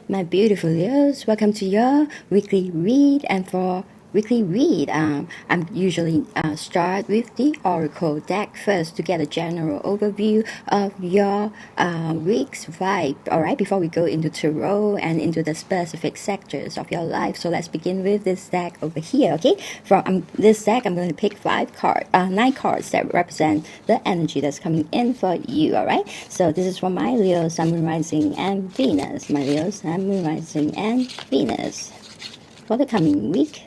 My beautiful Leos, welcome to your weekly read. And for weekly read, I'm usually start with the oracle deck first to get a general overview of your week's vibe, all right, before we go into tarot and into the specific sectors of your life. So let's begin with this deck over here. Okay, from this deck I'm going to pick 9 cards that represent the energy that's coming in for you. All right, so this is for my Leo, Sun, Moon, Rising, and Venus. My Leo, Sun, Moon, Rising, and Venus for the coming week.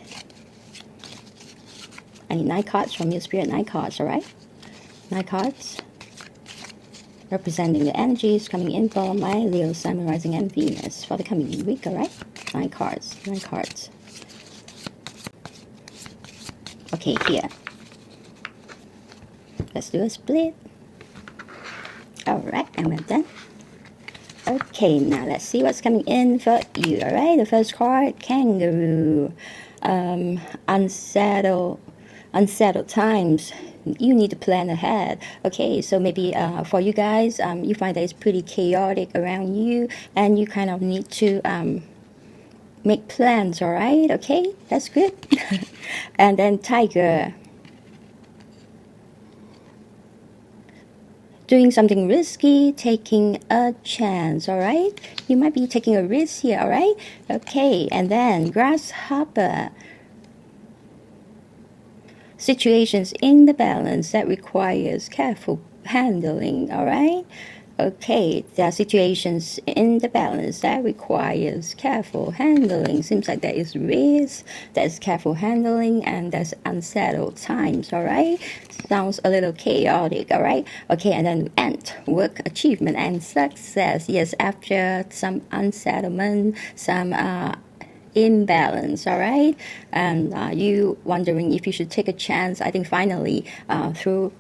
I need 9 cards from your spirit, 9 cards, all right? 9 cards representing the energies coming in for my Leo, Sun, Moon, Rising, and Venus for the coming week, all right? 9 cards, 9 cards. Okay, here. Let's do a split. All right, and we're done. Okay, now let's see what's coming in for you, all right? The first card, Kangaroo. Unsettled times. You need to plan ahead. Okay, so maybe for you guys, you find that it's pretty chaotic around you, and you kind of need to make plans, all right? Okay, that's good. And then Tiger. Doing something risky, taking a chance, all right? You might be taking a risk here, all right? Okay, and then Grasshopper. Situations in the balance that requires careful handling, all right? Okay, there are situations in the balance that requires careful handling. Seems like there is risk, there's careful handling, and there's unsettled times, all right? Sounds a little chaotic, all right? Okay, and then Ant, work, achievement, and success. Yes, after some unsettlement, some imbalance, all right, and you wondering if you should take a chance. I think finally through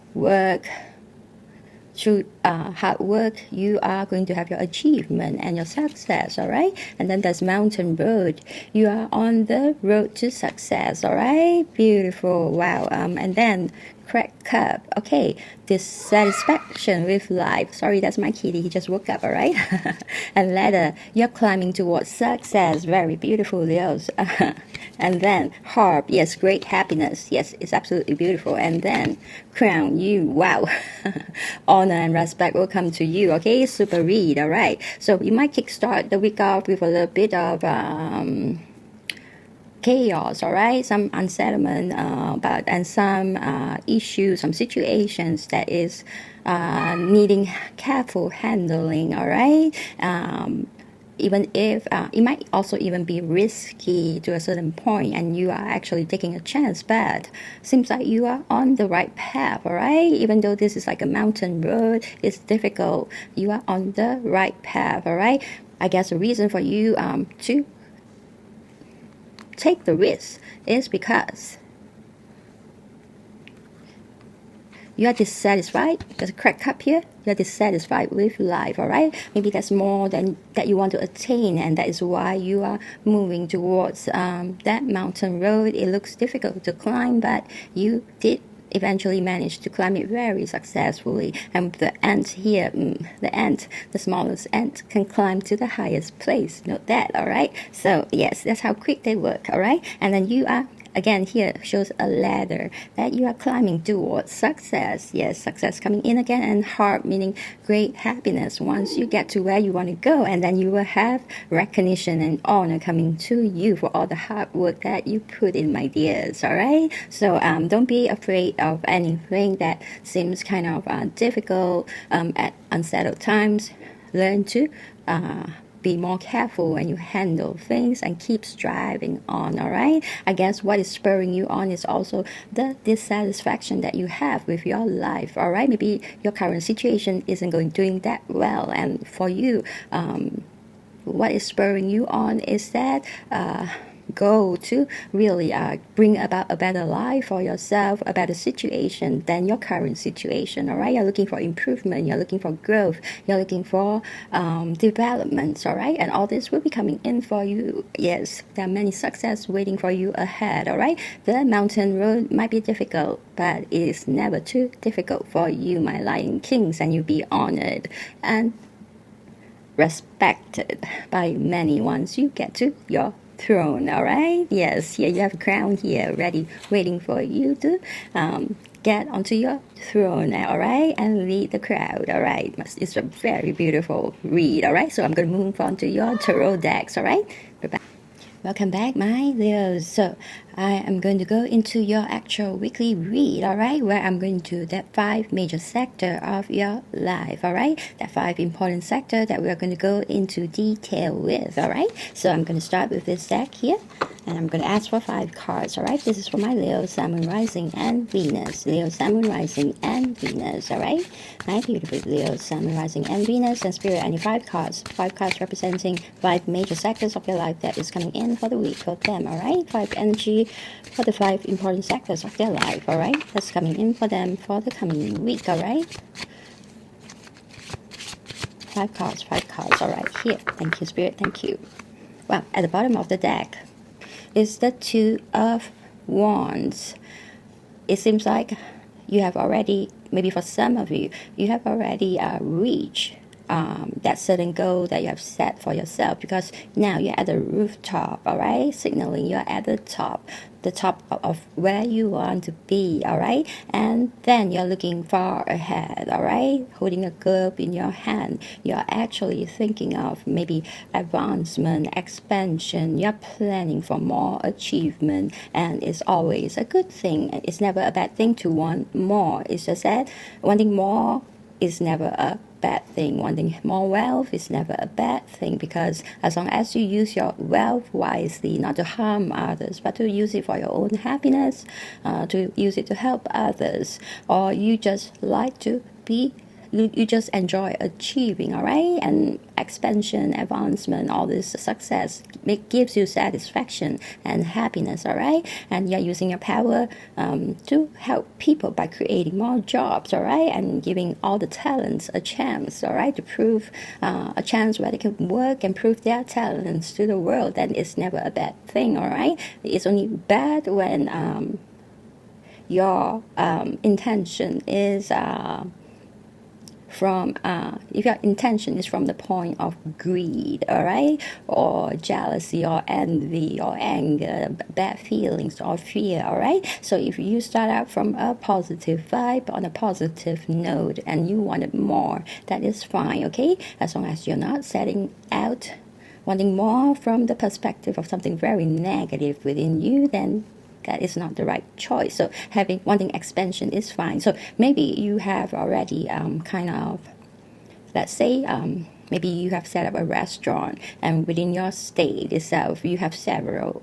hard work, you are going to have your achievement and your success, all right? And then there's Mountain Road. You are on the road to success, all right? Beautiful. Wow. And then Crack Cup. Okay, dissatisfaction with life. Sorry, that's my kitty. He just woke up, all right? And Ladder, you're climbing towards success. Very beautiful, Leos. And then Harp. Yes, great happiness. Yes, it's absolutely beautiful. And then Crown, you. Wow. Honor and respect will come to you. Okay, super read. All right. So you might kickstart the week off with a little bit of chaos, all right, some unsettlement, and some issues, some situations that is needing careful handling, all right. Even if it might also even be risky to a certain point, and you are actually taking a chance, but seems like you are on the right path, all right? Even though this is like a mountain road, it's difficult, you are on the right path, all right? I guess the reason for you to take the risk is because you are dissatisfied. There's a crack cup here. You're dissatisfied with life, all right? Maybe that's more than that you want to attain, and that is why you are moving towards that mountain road. It looks difficult to climb, but you did eventually manage to climb it very successfully. And the ant here, the smallest ant can climb to the highest place. Note that, all right? So yes, that's how quick they work, all right? And then you are, again, here shows a ladder that you are climbing towards success. Yes, success coming in again, and Heart meaning great happiness once you get to where you want to go, and then you will have recognition and honor coming to you for all the hard work that you put in, my dears, all right? So don't be afraid of anything that seems kind of difficult at unsettled times. Learn to be more careful when you handle things and keep striving on, all right? I guess what is spurring you on is also the dissatisfaction that you have with your life, all right? Maybe your current situation isn't doing that well, and for you, what is spurring you on is that goal to really bring about a better life for yourself, a better situation than your current situation. All right, you're looking for improvement, you're looking for growth, you're looking for developments. All right, and all this will be coming in for you. Yes, there are many success waiting for you ahead. All right, the mountain road might be difficult, but it is never too difficult for you, my lion kings, and you'll be honored and respected by many once you get to your throne. All right, yes, here you have a crown here ready waiting for you to get onto your throne. All right, and lead the crowd. All right, it's a very beautiful read. All right, so I'm going to move on to your tarot decks. All right, bye-bye. Welcome back, my Leos. So I am going to go into your actual weekly read, all right, where I'm going to that 5 major sector of your life, all right, that 5 important sector that we are going to go into detail with, all right. So I'm going to start with this deck here, and I'm going to ask for 5 cards, all right. This is for my Leo, Sun, Moon, Rising, and Venus. Leo, Sun, Moon, Rising, and Venus, all right. My beautiful Leo, Sun, Moon, Rising, and Venus, and Spirit, I need 5 cards. 5 cards representing 5 major sectors of your life that is coming in for the week for them, all right. 5 energy for the 5 important sectors of their life, all right. That's coming in for them for the coming week, all right. 5 cards, all right. Here, thank you, Spirit, thank you. Well, at the bottom of the deck is the 2 of Wands. It seems like you have already, maybe for some of you, you have already reached that certain goal that you have set for yourself, because now you're at the rooftop, all right, signaling you're at the top of where you want to be, all right, and then you're looking far ahead, all right, holding a globe in your hand. You're actually thinking of maybe advancement, expansion. You're planning for more achievement, and it's always a good thing. It's never a bad thing to want more. It's just that wanting more is never a bad thing. Wanting more wealth is never a bad thing, because as long as you use your wealth wisely, not to harm others, but to use it for your own happiness, to use it to help others, or you just like to be, you just enjoy achieving, all right, and expansion, advancement, all this success, it gives you satisfaction and happiness, all right, and you're using your power to help people by creating more jobs, all right, and giving all the talents a chance, all right, to prove a chance where they can work and prove their talents to the world. Then it's never a bad thing, all right. It's only bad when your intention is from if your intention is from the point of greed, all right, or jealousy or envy or anger, bad feelings or fear, all right. So if you start out from a positive vibe, on a positive note, and you wanted more, that is fine, okay, as long as you're not setting out wanting more from the perspective of something very negative within you, then that is not the right choice. So wanting expansion is fine. So maybe you have already kind of, let's say, maybe you have set up a restaurant, and within your state itself you have several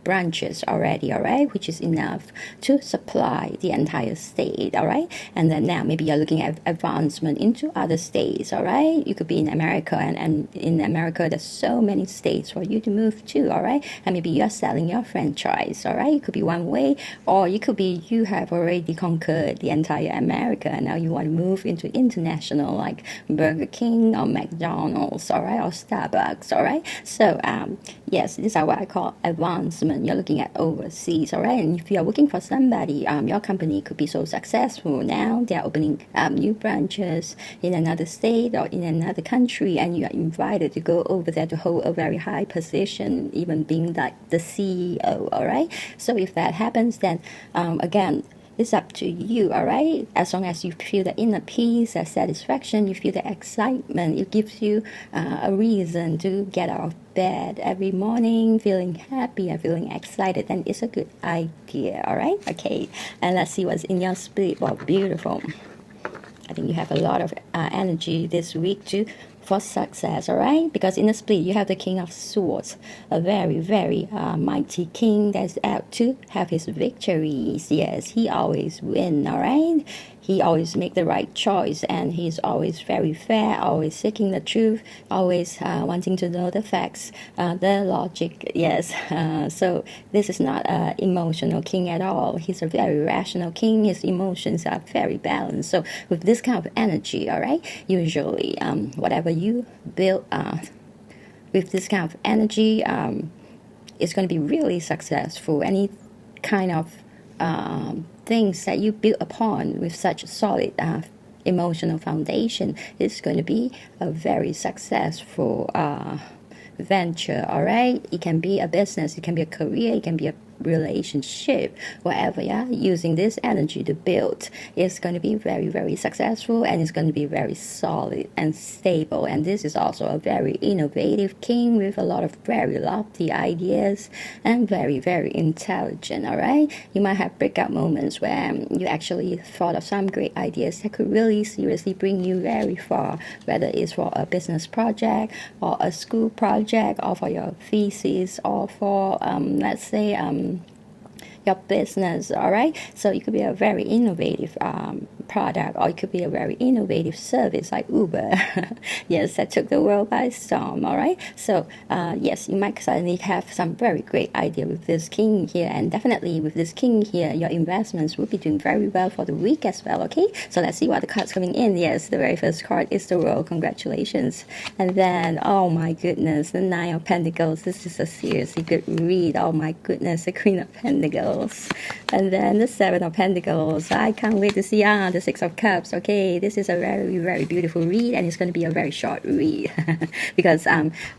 branches already, all right, which is enough to supply the entire state, all right. And then now maybe you're looking at advancement into other states, all right. You could be in America, and in America there's so many states for you to move to, all right. And maybe you're selling your franchise, all right. It could be one way, or it could be you have already conquered the entire America, and now you want to move into international, like Burger King or McDonald's, all right, or Starbucks, all right. So yes, these are what I call advancement. You're looking at overseas, all right. And if you're working for somebody, your company could be so successful now, they're opening new branches in another state or in another country, and you are invited to go over there to hold a very high position, even being like the CEO, all right. So if that happens, then again, it's up to you, all right. As long as you feel the inner peace, the satisfaction, you feel the excitement, it gives you a reason to get out of bed every morning feeling happy and feeling excited, then it's a good idea, all right. Okay, and let's see what's in your spirit. Well, beautiful. I think you have a lot of energy this week to for success, all right? Because in the split, you have the King of Swords, a very, very mighty king that's out to have his victories. Yes, he always wins, all right? He always make the right choice, and he's always very fair, always seeking the truth, always wanting to know the facts, the logic. Yes, so this is not an emotional king at all. He's a very rational king. His emotions are very balanced. So with this kind of energy, all right, usually whatever you build with this kind of energy, it's going to be really successful. Any kind of things that you build upon with such a solid emotional foundation is going to be a very successful venture, all right? It can be a business, it can be a career, it can be a relationship, whatever. Yeah, using this energy to build is going to be very, very successful, and it's going to be very solid and stable. And this is also a very innovative king with a lot of very lofty ideas and very, very intelligent, all right? You might have breakout moments where you actually thought of some great ideas that could really seriously bring you very far, whether it's for a business project or a school project or for your thesis or for let's say your business, all right? So it could be a very innovative product, or it could be a very innovative service like Uber. Yes, that took the world by storm, all right? So yes, you might suddenly have some very great idea with this king here, and definitely with this king here, your investments will be doing very well for the week as well, okay? So let's see what the cards coming in. Yes, the very first card is the World. Congratulations. And then, oh my goodness, the Nine of Pentacles. This is a seriously good read. Oh my goodness, the Queen of Pentacles. And then the Seven of Pentacles. I can't wait to see the Six of Cups. Okay, this is a very, very beautiful read, and it's going to be a very short read. Because,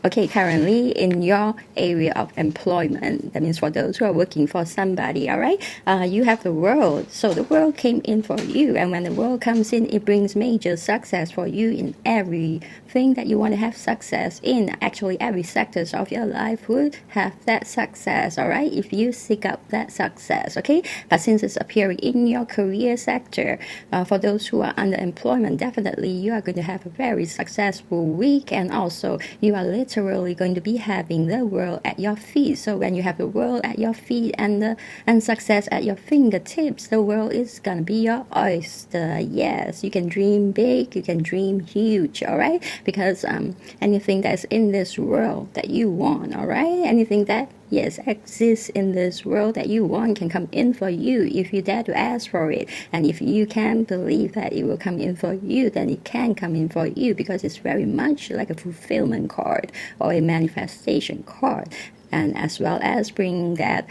okay, currently in your area of employment, that means for those who are working for somebody, all right, you have the World. So the World came in for you, and when the World comes in, it brings major success for you in everything that you want to have success in. Actually, every sectors of your life would have that success, all right, if you seek out that success, okay? But since it's appearing in your career sector, for those who are under employment, definitely you are going to have a very successful week, and also you are literally going to be having the world at your feet. So when you have the world at your feet and success at your fingertips, the world is gonna be your oyster. Yes, you can dream big, you can dream huge, all right? Because anything that's in this world that you want, all right, anything that yes exists in this world that you want can come in for you if you dare to ask for it. And if you can believe that it will come in for you, then it can come in for you, because it's very much like a fulfillment card or a manifestation card, and as well as bringing that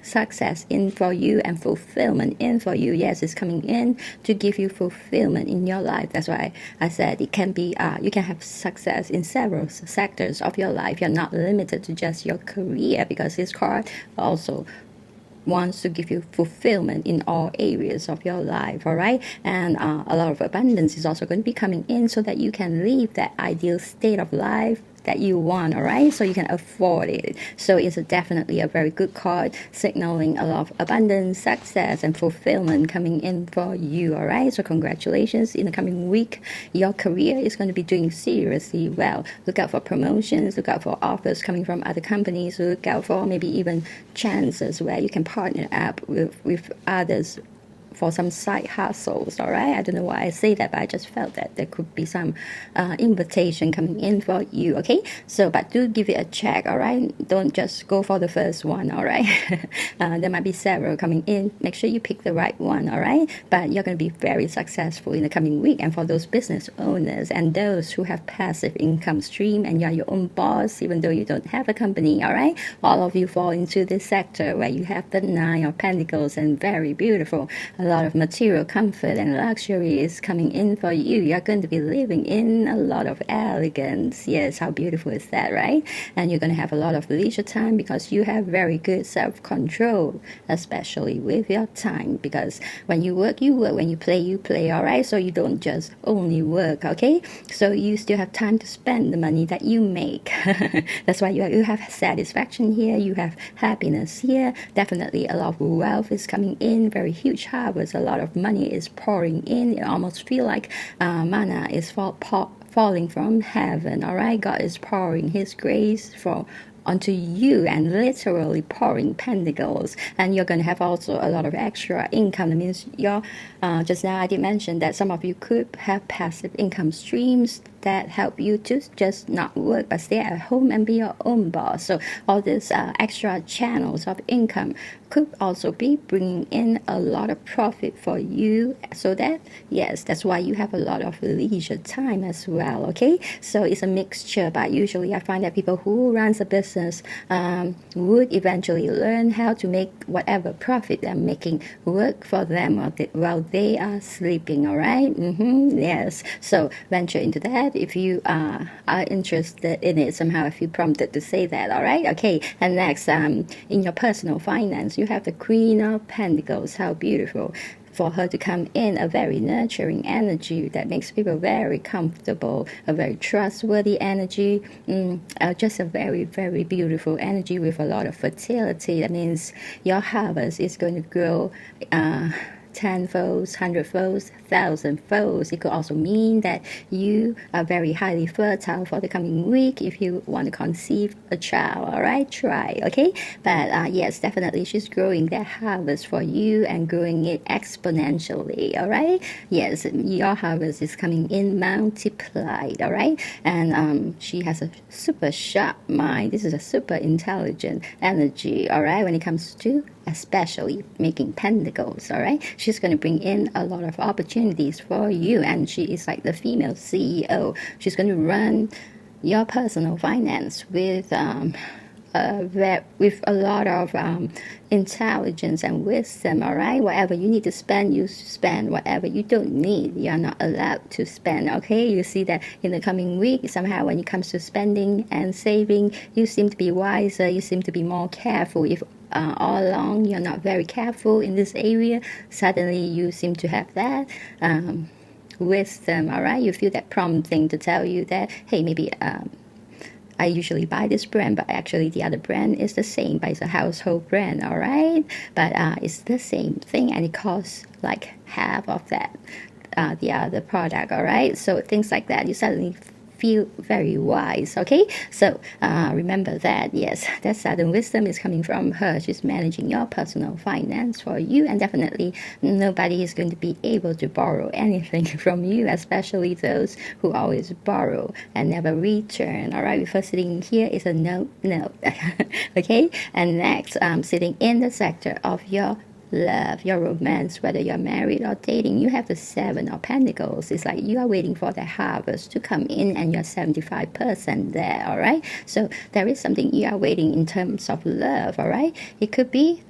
success in for you and fulfillment in for you. Yes, it's coming in to give you fulfillment in your life. That's why I said it can be you can have success in several sectors of your life. You're not limited to just your career, because this card also wants to give you fulfillment in all areas of your life, all right? And a lot of abundance is also going to be coming in so that you can live that ideal state of life that you want, all right? So you can afford it. So it's definitely a very good card, signaling a lot of abundance, success, and fulfillment coming in for you, all right? So congratulations. In the coming week, your career is going to be doing seriously well. Look out for promotions, look out for offers coming from other companies, look out for maybe even chances where you can partner up with others for some side hustles, all right? I don't know why I say that, but I just felt that there could be some invitation coming in for you, okay? So, but do give it a check, all right? Don't just go for the first one, all right? There might be several coming in. Make sure you pick the right one, all right? But you're going to be very successful in the coming week. And for those business owners and those who have passive income stream and you're your own boss, even though you don't have a company, all right? All of you fall into this sector where you have the Nine of Pentacles, and very beautiful. A lot of material comfort and luxury is coming in for you. You're going to be living in a lot of elegance. Yes, how beautiful is that, right? And you're going to have a lot of leisure time because you have very good self-control, especially with your time. Because when you work, you work. When you play, all right? So you don't just only work, okay? So you still have time to spend the money that you make. That's why you have satisfaction here. You have happiness here. Definitely a lot of wealth is coming in. Very huge harvest. A lot of money is pouring in. You almost feel like mana is falling from heaven, all right? God is pouring his grace onto you and literally pouring pentacles, and you're going to have also a lot of extra income. That means just now I did mention that some of you could have passive income streams that help you to just not work but stay at home and be your own boss. So all these extra channels of income could also be bringing in a lot of profit for you, so that, yes, that's why you have a lot of leisure time as well. Okay, so it's a mixture, but usually I find that people who runs a business would eventually learn how to make whatever profit they're making work for them while they are sleeping. All right. Yes, so venture into that if you are interested in it somehow. I feel prompted to say that. All right. Okay, and next, in your personal finance, you have the Queen of Pentacles. How beautiful for her to come in, a very nurturing energy that makes people very comfortable, a very trustworthy energy, just a very, very beautiful energy with a lot of fertility. That means your harvest is going to grow 10-fold, 100-fold, 1,000-fold. It could also mean that you are very highly fertile for the coming week if you want to conceive a child. All right, try. Okay, but yes, definitely she's growing that harvest for you and growing it exponentially. All right, yes, your harvest is coming in multiplied. All right, and she has a super sharp mind. This is a super intelligent energy. All right, when it comes to especially making pentacles. All right, she's going to bring in a lot of opportunities for you, and she is like the female CEO. She's going to run your personal finance with a lot of intelligence and wisdom. All right, whatever you need to spend, you spend. Whatever you don't need, you're not allowed to spend. Okay, you see that in the coming week, somehow when it comes to spending and saving, you seem to be wiser, you seem to be more careful. If all along you're not very careful in this area, suddenly you seem to have that wisdom. All right, you feel that prompting to tell you that, hey, maybe I usually buy this brand, but actually the other brand is the same, but it's a household brand. All right, but it's the same thing and it costs like half of that the other product. All right, so things like that, you suddenly feel very wise. Okay, so remember that, yes, that sudden wisdom is coming from her. She's managing your personal finance for you, and definitely nobody is going to be able to borrow anything from you, especially those who always borrow and never return. All right, before sitting here is a no. Okay, and next, sitting in the sector of your love, your romance, whether you're married or dating, you have the Seven of Pentacles. It's like you are waiting for the harvest to come in and you're 75% there. All right, so there is something you are waiting in terms of love. All right, it could be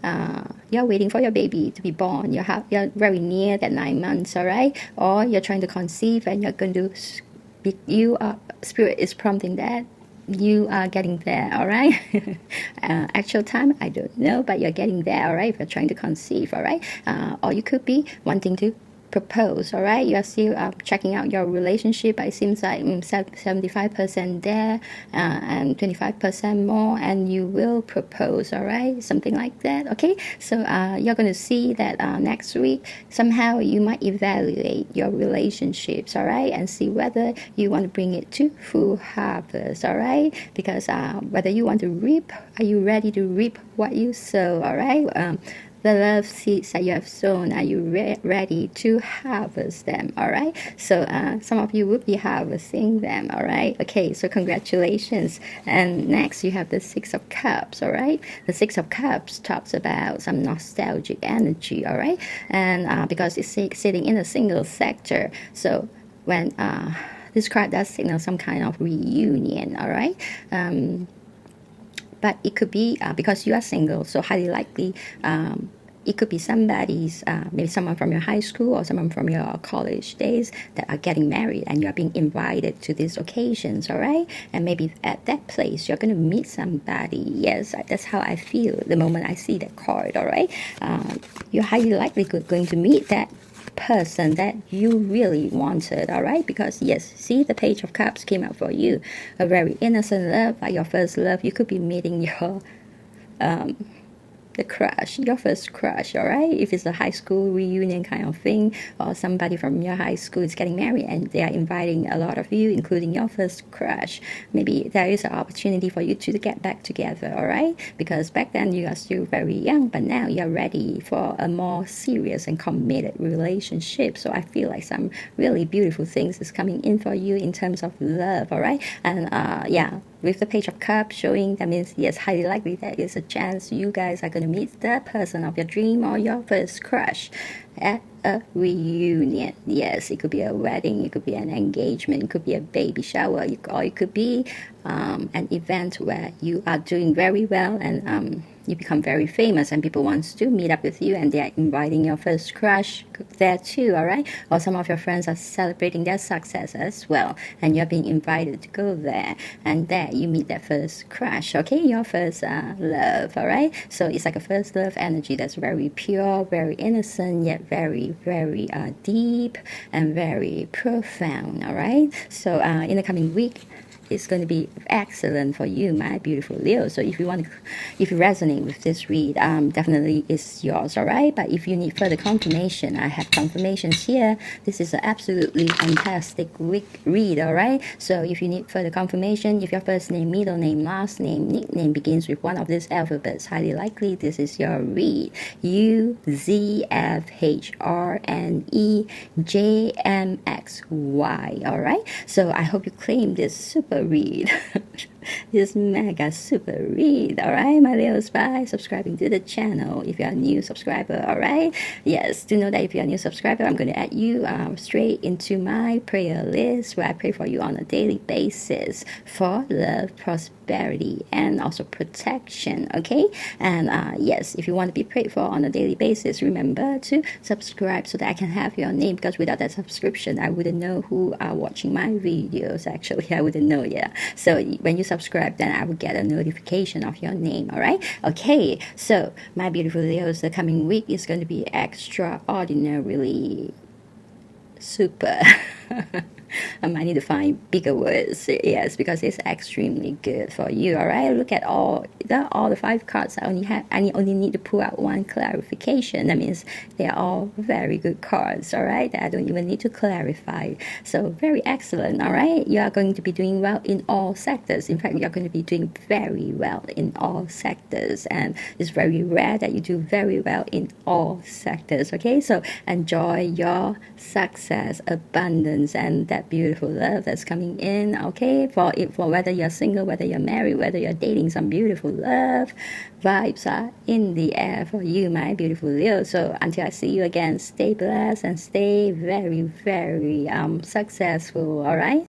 you're waiting for your baby to be born. You're very near that 9 months. All right, or you're trying to conceive and you're going to spirit is prompting that you are getting there. All right, actual time I don't know, but you're getting there. All right, if you're trying to conceive. All right, or you could be wanting to propose. All right, you're still checking out your relationship, but it seems like 75% there and 25% more, and you will propose. All right, something like that. Okay, so you're going to see that next week somehow you might evaluate your relationships. All right, and see whether you want to bring it to full harvest. All right, because whether you want to reap, are you ready to reap what you sow? All right, the love seeds that you have sown, are you ready to harvest them? All right, so some of you will be harvesting them. All right, okay, so congratulations. And next you have the Six of Cups. All right, the Six of Cups talks about some nostalgic energy. All right, and because it's sitting in a single sector, so when this card does signal some kind of reunion. All right, but it could be because you are single, so highly likely it could be somebody's, maybe someone from your high school or someone from your college days that are getting married and you're being invited to these occasions. All right, and maybe at that place you're going to meet somebody. Yes, that's how I feel the moment I see that card. All right, you're highly likely going to meet that person that you really wanted. All right, because yes, see, the Page of Cups came out for you, a very innocent love, like your first love. You could be meeting your the crush, your first crush, all right? If it's a high school reunion kind of thing, or somebody from your high school is getting married and they are inviting a lot of you, including your first crush, maybe there is an opportunity for you to get back together, all right? Because back then you are still very young, but now you're ready for a more serious and committed relationship. So I feel like some really beautiful things is coming in for you in terms of love, all right? And yeah, with the Page of Cups showing, that means yes, highly likely there is a chance you guys are going to meet the person of your dream or your first crush at a reunion. Yes, it could be a wedding, it could be an engagement, it could be a baby shower, or it could be an event where you are doing very well and you become very famous and people want to meet up with you and they are inviting your first crush there too, all right? Or some of your friends are celebrating their success as well and you're being invited to go there, and there you meet that first crush, okay? Your first love, all right? So it's like a first love energy that's very pure, very innocent, yet very, very deep and very profound, all right? So in the coming week, it's going to be excellent for you, my beautiful Leo. So if you resonate with this read, definitely it's yours, all right? But if you need further confirmation, I have confirmations here. This is an absolutely fantastic read, all right? So if you need further confirmation, if your first name, middle name, last name, nickname begins with one of these alphabets, highly likely this is your read. UZFHRNEJMXY, all right? So I hope you claim this super read. This mega super read, all right, my Leos, by subscribing to the channel if you're a new subscriber, all right? Yes, do know that if you're a new subscriber, I'm going to add you straight into my prayer list where I pray for you on a daily basis for love, prosperity, and also protection, okay? And yes, if you want to be prayed for on a daily basis, remember to subscribe so that I can have your name, because without that subscription, I wouldn't know who are watching my videos. Actually, I wouldn't know, yeah. So when you subscribe, then I will get a notification of your name, all right? Okay, so my beautiful Leos, the coming week is going to be extraordinarily super. I might need to find bigger words, yes, because it's extremely good for you, all right? Look at all the 5 cards. I only need to pull out one clarification. That means they are all very good cards, all right? I don't even need to clarify. So very excellent, all right? You are going to be doing well in all sectors. In fact, you're going to be doing very well in all sectors, and it's very rare that you do very well in all sectors, okay? So enjoy your success, abundance, and that beautiful love that's coming in, okay? For whether you're single, whether you're married, whether you're dating, some beautiful love vibes are in the air for you, my beautiful Leo. So until I see you again, stay blessed and stay very, very successful, all right?